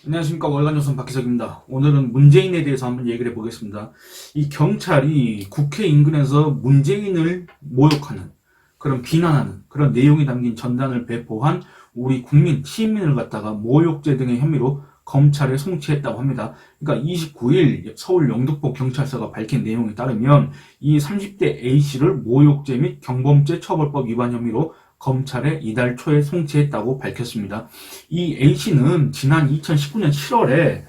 안녕하십니까. 월간조선 박희석입니다. 오늘은 문재인에 대해서 한번 얘기를 해보겠습니다. 이 경찰이 국회 인근에서 문재인을 모욕하는, 그런 비난하는 그런 내용이 담긴 전단을 배포한 우리 국민, 시민을 갖다가 모욕죄 등의 혐의로 검찰에 송치했다고 합니다. 그러니까 29일 서울 영등포 경찰서가 밝힌 내용에 따르면 이 30대 A씨를 모욕죄 및 경범죄 처벌법 위반 혐의로 검찰에 이달 초에 송치했다고 밝혔습니다. 이 A씨는 지난 2019년 7월에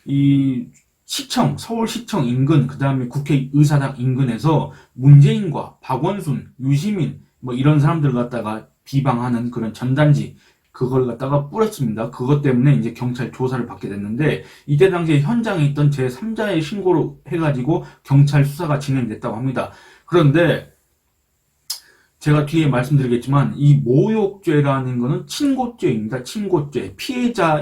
이 시청, 서울시청 인근, 그 다음에 국회의사당 인근에서 문재인과 박원순, 유시민, 뭐 이런 사람들 갖다가 비방하는 그런 전단지, 그걸 갖다가 뿌렸습니다. 그것 때문에 이제 경찰 조사를 받게 됐는데, 이때 당시에 현장에 있던 제3자의 신고로 해가지고 경찰 수사가 진행됐다고 합니다. 그런데 제가 뒤에 말씀드리겠지만 이 모욕죄라는 거는 친고죄입니다. 친고죄. 피해자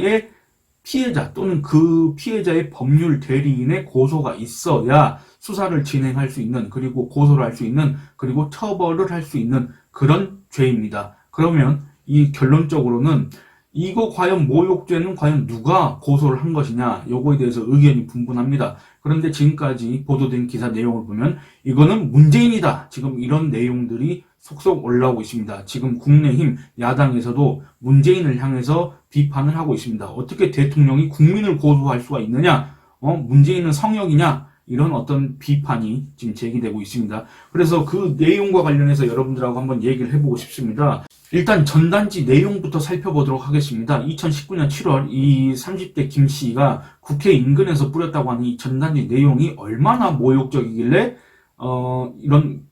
또는 그 피해자의 법률 대리인의 고소가 있어야 수사를 진행할 수 있는, 그리고 고소를 할 수 있는, 그리고 처벌을 할 수 있는 그런 죄입니다. 그러면 이 결론적으로는 이거 과연 모욕죄는 과연 누가 고소를 한 것이냐, 요거에 대해서 의견이 분분합니다. 그런데 지금까지 보도된 기사 내용을 보면 이거는 문재인이다, 지금 이런 내용들이 속속 올라오고 있습니다. 지금 국내힘 야당에서도 문재인을 향해서 비판을 하고 있습니다. 어떻게 대통령이 국민을 고소할 수가 있느냐, 문재인은 성역이냐, 이런 어떤 비판이 지금 제기되고 있습니다. 그래서 그 내용과 관련해서 여러분들하고 한번 얘기를 해보고 싶습니다. 일단 전단지 내용부터 살펴보도록 하겠습니다. 2019년 7월 이 30대 김 씨가 국회 인근에서 뿌렸다고 하는 이 전단지 내용이 얼마나 모욕적이길래 이런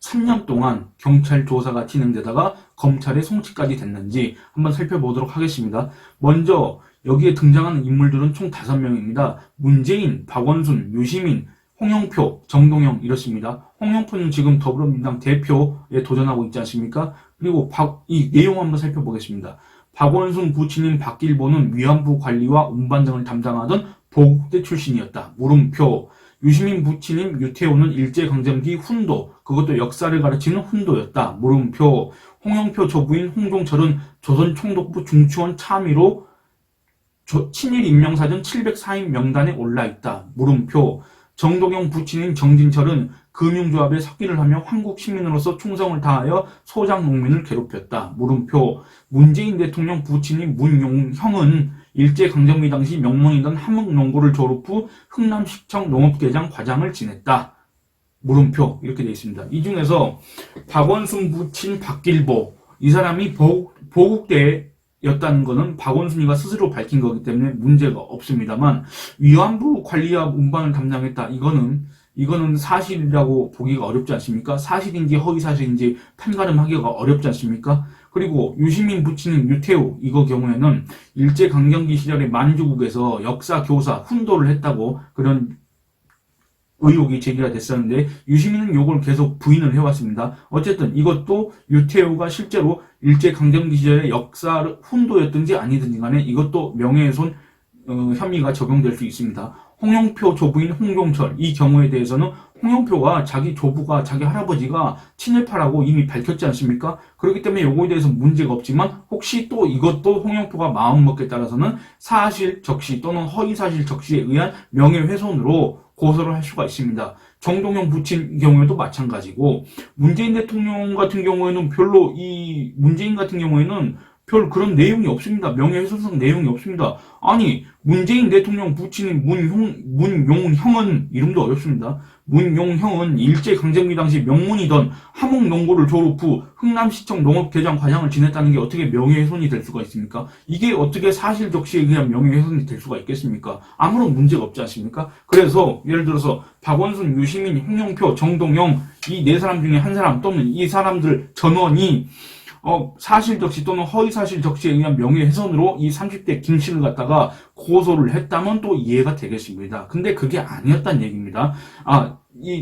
3년 동안 경찰 조사가 진행되다가 검찰에 송치까지 됐는지 한번 살펴보도록 하겠습니다. 먼저 여기에 등장하는 인물들은 총 5명입니다. 문재인, 박원순, 유시민, 홍영표, 정동영 이렇습니다. 홍영표는 지금 더불어민주당 대표에 도전하고 있지 않습니까? 그리고 이 내용 한번 살펴보겠습니다. 박원순 부친인 박길보는 위안부 관리와 운반 등을 담당하던 보국대 출신이었다. 물음표. 유시민 부친인 유태호는 일제강점기 훈도, 그것도 역사를 가르치는 훈도였다. 물음표. 홍영표 조부인 홍종철은 조선총독부 중추원 참의로 친일 임명사전 704인 명단에 올라있다. 물음표. 정동영 부친인 정진철은 금융조합에 석기를 하며 한국 시민으로서 충성을 다하여 소장 농민을 괴롭혔다. 물음표. 문재인 대통령 부친인 문용형은 일제강점기 당시 명문이던 함흥농고를 졸업 후 흥남시청 농업개장 과장을 지냈다. 물음표. 이렇게 되어 있습니다. 이 중에서 박원순 부친 박길보, 이 사람이 보국대였다는 것은 박원순이가 스스로 밝힌 거기 때문에 문제가 없습니다만, 위안부 관리와 운반을 담당했다, 이거는 사실이라고 보기가 어렵지 않습니까? 사실인지 허위사실인지 판가름하기가 어렵지 않습니까? 그리고 유시민 부친인 유태우, 이거 경우에는 일제강점기 시절에 만주국에서 역사교사 훈도를 했다고 그런 의혹이 제기가 됐었는데, 유시민은 요걸 계속 부인을 해왔습니다. 어쨌든 이것도 유태우가 실제로 일제강점기 시절에 역사 훈도였든지 아니든지 간에 이것도 명예훼손 혐의가 적용될 수 있습니다. 홍영표 조부인 홍종철, 이 경우에 대해서는 홍영표가 자기 조부가, 자기 할아버지가 친일파라고 이미 밝혔지 않습니까? 그렇기 때문에 요거에 대해서 문제가 없지만, 혹시 또 이것도 홍영표가 마음먹기에 따라서는 사실 적시 또는 허위사실 적시에 의한 명예훼손으로 고소를 할 수가 있습니다. 정동영 부친 경우에도 마찬가지고, 문재인 대통령 같은 경우에는 문재인 같은 경우에는 별 그런 내용이 없습니다. 명예훼손성 내용이 없습니다. 아니, 문재인 대통령 부친인 문용형은, 이름도 어렵습니다. 문용형은 일제강점기 당시 명문이던 함흥농고를 졸업 후 흥남시청 농업개장 과장을 지냈다는 게 어떻게 명예훼손이 될 수가 있습니까? 이게 어떻게 사실 적시에 의한 명예훼손이 될 수가 있겠습니까? 아무런 문제가 없지 않습니까? 그래서 예를 들어서 박원순, 유시민, 홍영표, 정동영, 이 네 사람 중에 한 사람 또는 이 사람들 전원이 사실 적시 또는 허위 사실 적시에 의한 명예훼손으로 이 30대 김 씨를 갖다가 고소를 했다면 또 이해가 되겠습니다. 근데 그게 아니었단 얘기입니다.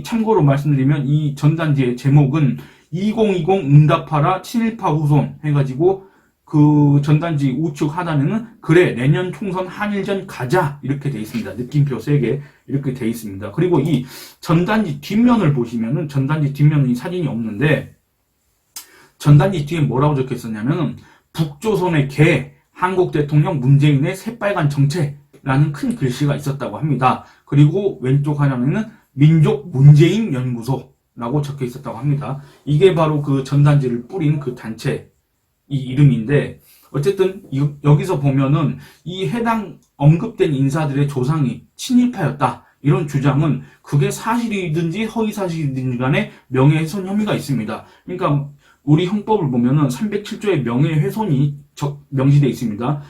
참고로 말씀드리면 이 전단지의 제목은 2020 응답하라 친일파 후손 해가지고, 그 전단지 우측 하단에는 그래 내년 총선 한일전 가자, 이렇게 돼 있습니다. 느낌표 3개 이렇게 돼 있습니다. 그리고 이 전단지 뒷면을 보시면은, 전단지 뒷면은 이 사진이 없는데, 전단지 뒤에 뭐라고 적혀 있었냐면, 북조선의 개, 한국 대통령 문재인의 새빨간 정체라는 큰 글씨가 있었다고 합니다. 그리고 왼쪽 하나는 민족 문재인 연구소라고 적혀 있었다고 합니다. 이게 바로 그 전단지를 뿌린 그 단체 이 이름인데, 어쨌든 여기서 보면은 이 해당 언급된 인사들의 조상이 친일파였다, 이런 주장은 그게 사실이든지 허위사실이든지 간에 명예훼손 혐의가 있습니다. 그러니까 우리 형법을 보면은 307조의 명예훼손이 명시되어 있습니다.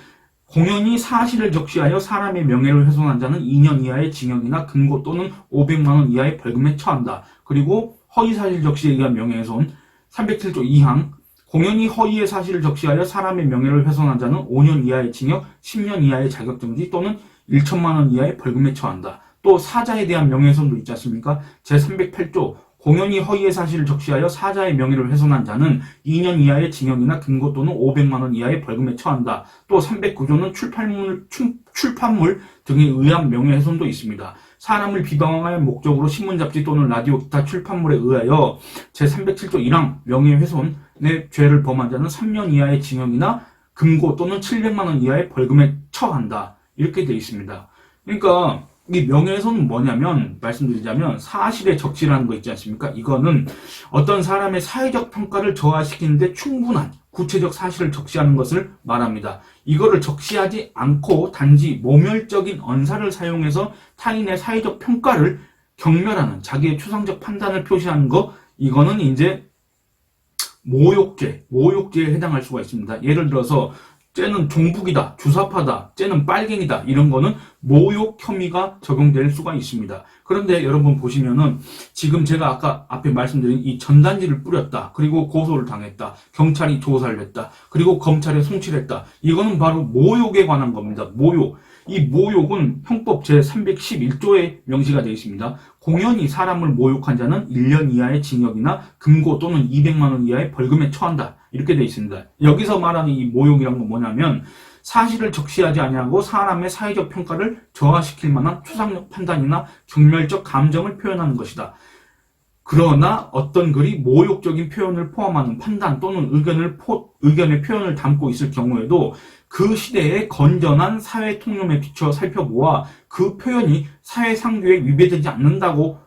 공연히 사실을 적시하여 사람의 명예를 훼손한 자는 2년 이하의 징역이나 금고 또는 500만 원 이하의 벌금에 처한다. 그리고 허위사실 적시에 의한 명예훼손 307조 2항, 공연히 허위의 사실을 적시하여 사람의 명예를 훼손한 자는 5년 이하의 징역, 10년 이하의 자격정지 또는 1천만 원 이하의 벌금에 처한다. 또 사자에 대한 명예훼손도 있지 않습니까? 제308조 공연히 허위의 사실을 적시하여 사자의 명예를 훼손한 자는 2년 이하의 징역이나 금고 또는 500만 원 이하의 벌금에 처한다. 또 309조는 출판물 등에 의한 명예훼손도 있습니다. 사람을 비방할 목적으로 신문, 잡지 또는 라디오, 기타 출판물에 의하여 제307조 1항 명예훼손의 죄를 범한 자는 3년 이하의 징역이나 금고 또는 700만 원 이하의 벌금에 처한다. 이렇게 되어 있습니다. 그러니까 이 명예훼손은 뭐냐면, 말씀드리자면 사실의 적시라는 거 있지 않습니까? 이거는 어떤 사람의 사회적 평가를 저하시키는데 충분한 구체적 사실을 적시하는 것을 말합니다. 이거를 적시하지 않고 단지 모멸적인 언사를 사용해서 타인의 사회적 평가를 경멸하는, 자기의 추상적 판단을 표시하는 거, 이거는 이제 모욕죄에 해당할 수가 있습니다. 예를 들어서 쟤는 종북이다, 주사파다, 쟤는 빨갱이다, 이런 거는 모욕 혐의가 적용될 수가 있습니다. 그런데 여러분 보시면은 지금 제가 아까 앞에 말씀드린 이 전단지를 뿌렸다, 그리고 고소를 당했다, 경찰이 조사를 했다, 그리고 검찰에 송치했다, 이거는 바로 모욕에 관한 겁니다. 모욕. 이 모욕은 형법 제311조에 명시가 되어 있습니다. 공연히 사람을 모욕한 자는 1년 이하의 징역이나 금고 또는 200만 원 이하의 벌금에 처한다, 이렇게 되어 있습니다. 여기서 말하는 이 모욕이란 건 뭐냐면 사실을 적시하지 아니하고 사람의 사회적 평가를 저하시킬 만한 추상적 판단이나 경멸적 감정을 표현하는 것이다. 그러나 어떤 글이 모욕적인 표현을 포함하는 판단 또는 의견의 표현을 담고 있을 경우에도 그 시대의 건전한 사회 통념에 비추어 살펴보아 그 표현이 사회 상규에 위배되지 않는다고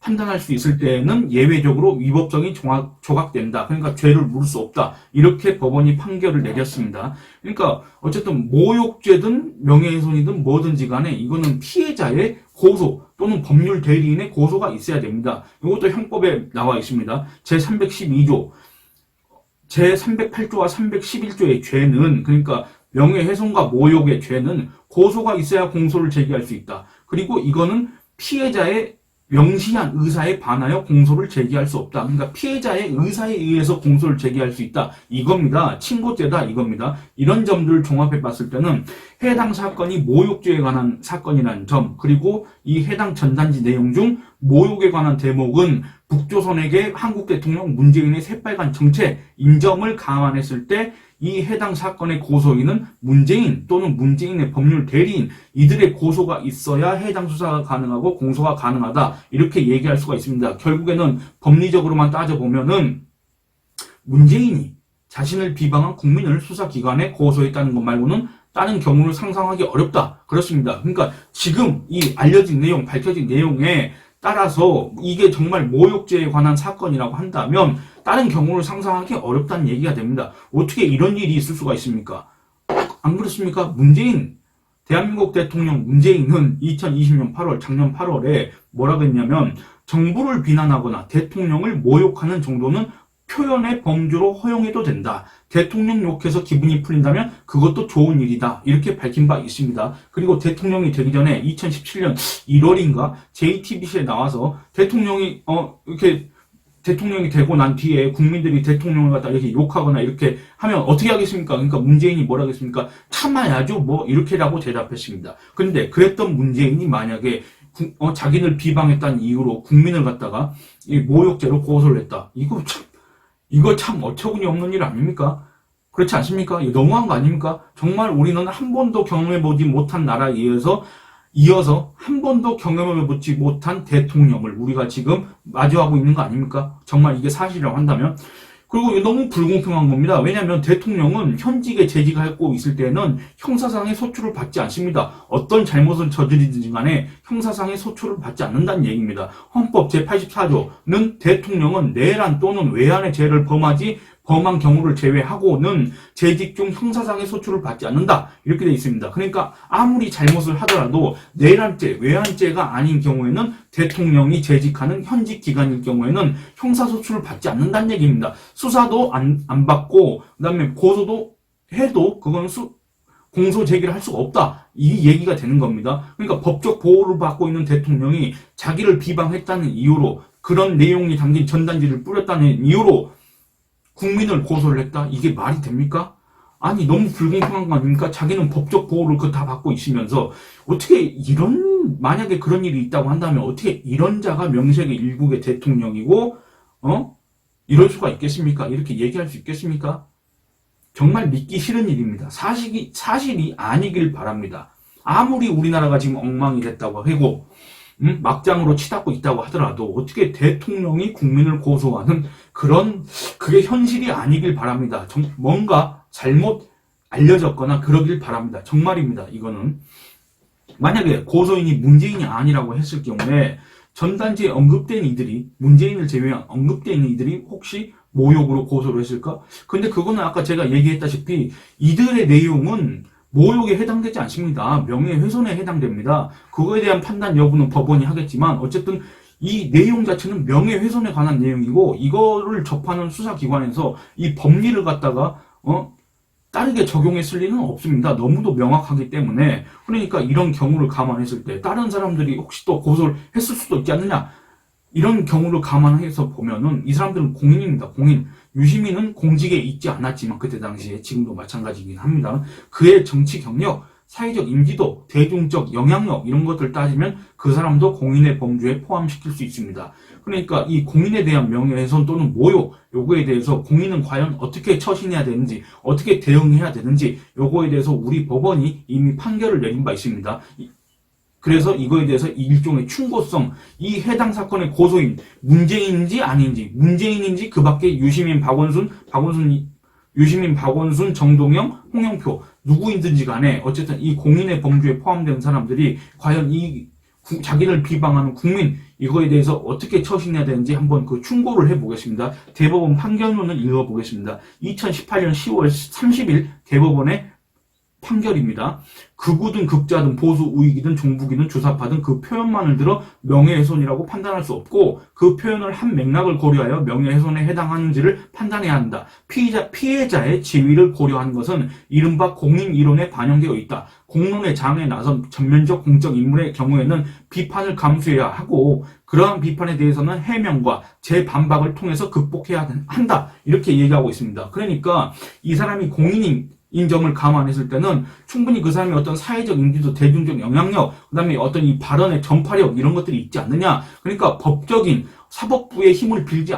판단할 수 있을 때에는 예외적으로 위법성이 조각된다. 그러니까 죄를 물을 수 없다. 이렇게 법원이 판결을 내렸습니다. 그러니까 어쨌든 모욕죄든 명예훼손이든 뭐든지 간에 이거는 피해자의 고소 또는 법률 대리인의 고소가 있어야 됩니다. 이것도 형법에 나와 있습니다. 제312조, 제308조와 311조의 죄는, 그러니까 명예훼손과 모욕의 죄는 고소가 있어야 공소를 제기할 수 있다. 그리고 이거는 피해자의 명시한 의사에 반하여 공소를 제기할 수 없다. 그러니까 피해자의 의사에 의해서 공소를 제기할 수 있다, 이겁니다. 친고죄다, 이겁니다. 이런 점들을 종합해 봤을 때는 해당 사건이 모욕죄에 관한 사건이라는 점, 그리고 이 해당 전단지 내용 중 모욕에 관한 대목은 북조선에게 한국 대통령 문재인의 새빨간 정체 인정을 감안했을 때 이 해당 사건의 고소인은 문재인 또는 문재인의 법률 대리인, 이들의 고소가 있어야 해당 수사가 가능하고 공소가 가능하다, 이렇게 얘기할 수가 있습니다. 결국에는 법리적으로만 따져보면은 문재인이 자신을 비방한 국민을 수사기관에 고소했다는 것 말고는 다른 경우를 상상하기 어렵다, 그렇습니다. 그러니까 지금 이 알려진 내용, 밝혀진 내용에 따라서 이게 정말 모욕죄에 관한 사건이라고 한다면 다른 경우를 상상하기 어렵다는 얘기가 됩니다. 어떻게 이런 일이 있을 수가 있습니까? 안 그렇습니까? 대한민국 대통령 문재인은 2020년 8월, 작년 8월에 뭐라고 했냐면, 정부를 비난하거나 대통령을 모욕하는 정도는 표현의 범주로 허용해도 된다. 대통령 욕해서 기분이 풀린다면 그것도 좋은 일이다, 이렇게 밝힌 바 있습니다. 그리고 대통령이 되기 전에 2017년 1월인가 JTBC에 나와서 대통령이 대통령이 되고 난 뒤에 국민들이 대통령을 갖다 이렇게 욕하거나 이렇게 하면 어떻게 하겠습니까? 그러니까 문재인이 뭐라 하겠습니까? 참아야죠, 뭐, 이렇게라고 대답했습니다. 그런데 그랬던 문재인이 만약에 자기를 비방했다는 이유로 국민을 갖다가 이 모욕죄로 고소를 했다, 이거 참 어처구니 없는 일 아닙니까? 그렇지 않습니까? 이거 너무한 거 아닙니까? 정말 우리는 한 번도 경험해보지 못한 나라에 이어서 한 번도 경험해보지 못한 대통령을 우리가 지금 마주하고 있는 거 아닙니까? 정말 이게 사실이라고 한다면. 그리고 이거 너무 불공평한 겁니다. 왜냐하면 대통령은 현직에 재직하고 있을 때는 형사상의 소출을 받지 않습니다. 어떤 잘못을 저지르든지 간에 형사상의 소출을 받지 않는다는 얘기입니다. 헌법 제84조는 대통령은 내란 또는 외환의 죄를 범한 경우를 제외하고는 재직 중 형사상의 소출을 받지 않는다. 이렇게 되어 있습니다. 그러니까 아무리 잘못을 하더라도 내란죄, 외환죄가 아닌 경우에는 대통령이 재직하는 현직 기간일 경우에는 형사소출을 받지 않는다는 얘기입니다. 수사도 안 받고 그다음에 고소도 해도 그건 공소 제기를 할 수가 없다. 이 얘기가 되는 겁니다. 그러니까 법적 보호를 받고 있는 대통령이 자기를 비방했다는 이유로 그런 내용이 담긴 전단지를 뿌렸다는 이유로 국민을 고소를 했다? 이게 말이 됩니까? 아니, 너무 불공평한 거 아닙니까? 자기는 법적 보호를 다 받고 있으면서 어떻게 만약에 그런 일이 있다고 한다면 어떻게 이런 자가 명색의 일국의 대통령이고 이럴 수가 있겠습니까? 이렇게 얘기할 수 있겠습니까? 정말 믿기 싫은 일입니다. 사실이 아니길 바랍니다. 아무리 우리나라가 지금 엉망이 됐다고 하고 막장으로 치닫고 있다고 하더라도 어떻게 대통령이 국민을 고소하는 그게 현실이 아니길 바랍니다. 뭔가 잘못 알려졌거나 그러길 바랍니다. 정말입니다. 이거는 만약에 고소인이 문재인이 아니라고 했을 경우에 전단지에 언급된 이들이 문재인을 제외한 언급된 이들이 혹시 모욕으로 고소를 했을까? 근데 그거는 아까 제가 얘기했다시피 이들의 내용은 모욕에 해당되지 않습니다. 명예훼손에 해당됩니다. 그거에 대한 판단 여부는 법원이 하겠지만 어쨌든 이 내용 자체는 명예훼손에 관한 내용이고 이거를 접하는 수사기관에서 이 법리를 갖다가 다르게 적용했을 리는 없습니다. 너무도 명확하기 때문에. 그러니까 이런 경우를 감안했을 때 다른 사람들이 혹시 또 고소를 했을 수도 있지 않느냐, 이런 경우를 감안해서 보면은 이 사람들은 공인입니다. 공인. 유시민은 공직에 있지 않았지만 그때 당시에 지금도 마찬가지이긴 합니다. 그의 정치 경력, 사회적 인지도, 대중적 영향력 이런 것들 따지면 그 사람도 공인의 범주에 포함시킬 수 있습니다. 그러니까 이 공인에 대한 명예훼손 또는 모욕, 요거에 대해서 공인은 과연 어떻게 처신해야 되는지, 어떻게 대응해야 되는지 요거에 대해서 우리 법원이 이미 판결을 내린 바 있습니다. 그래서 이거에 대해서 일종의 충고성, 이 해당 사건의 고소인 문재인인지 아닌지, 문재인인지 그 밖에 유시민, 박원순, 정동영, 홍영표 누구인든지 간에 어쨌든 이 공인의 범주에 포함된 사람들이 과연 자기를 비방하는 국민 이거에 대해서 어떻게 처신해야 되는지 한번 그 충고를 해보겠습니다. 대법원 판결문을 읽어보겠습니다. 2018년 10월 30일 대법원의 판결입니다. 극우든 극자든 보수 우익이든 종북이든 주사파든 그 표현만을 들어 명예훼손이라고 판단할 수 없고 그 표현을 한 맥락을 고려하여 명예훼손에 해당하는지를 판단해야 한다. 피해자의 지위를 고려한 것은 이른바 공인 이론에 반영되어 있다. 공론의 장에 나선 전면적 공적 인물의 경우에는 비판을 감수해야 하고 그러한 비판에 대해서는 해명과 재반박을 통해서 극복해야 한다. 이렇게 얘기하고 있습니다. 그러니까 이 사람이 공인인 인정을 감안했을 때는 충분히 그 사람이 어떤 사회적 인지도, 대중적 영향력, 그 다음에 어떤 이 발언의 전파력 이런 것들이 있지 않느냐. 그러니까 법적인 사법부의 힘을 빌지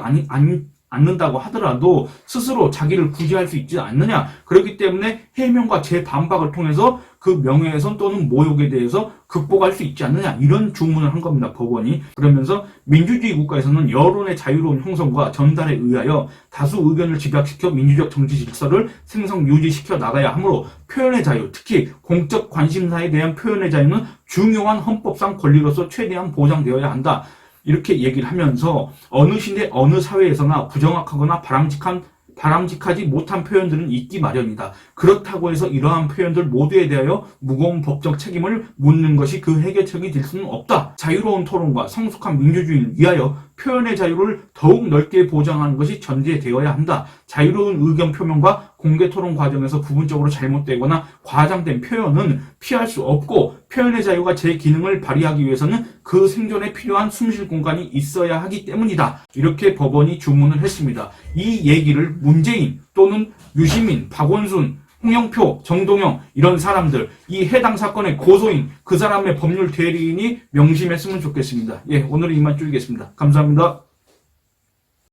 않는다고 하더라도 스스로 자기를 구제할 수 있지 않느냐. 그렇기 때문에 해명과 재반박을 통해서 그 명예훼손 또는 모욕에 대해서 극복할 수 있지 않느냐. 이런 주문을 한 겁니다. 법원이. 그러면서 민주주의 국가에서는 여론의 자유로운 형성과 전달에 의하여 다수 의견을 집약시켜 민주적 정치 질서를 생성 유지시켜 나가야 하므로 표현의 자유, 특히 공적 관심사에 대한 표현의 자유는 중요한 헌법상 권리로서 최대한 보장되어야 한다. 이렇게 얘기를 하면서 어느 시대 어느 사회에서나 부정확하거나 바람직하지 못한 표현들은 있기 마련이다. 그렇다고 해서 이러한 표현들 모두에 대하여 무거운 법적 책임을 묻는 것이 그 해결책이 될 수는 없다. 자유로운 토론과 성숙한 민주주의를 위하여 표현의 자유를 더욱 넓게 보장하는 것이 전제되어야 한다. 자유로운 의견 표명과 공개 토론 과정에서 부분적으로 잘못되거나 과장된 표현은 피할 수 없고 표현의 자유가 제 기능을 발휘하기 위해서는 그 생존에 필요한 숨쉴 공간이 있어야 하기 때문이다. 이렇게 법원이 주문을 했습니다. 이 얘기를 문재인 또는 유시민, 박원순, 홍영표, 정동영 이런 사람들, 이 해당 사건의 고소인, 그 사람의 법률 대리인이 명심했으면 좋겠습니다. 예, 오늘은 이만 줄이겠습니다. 감사합니다.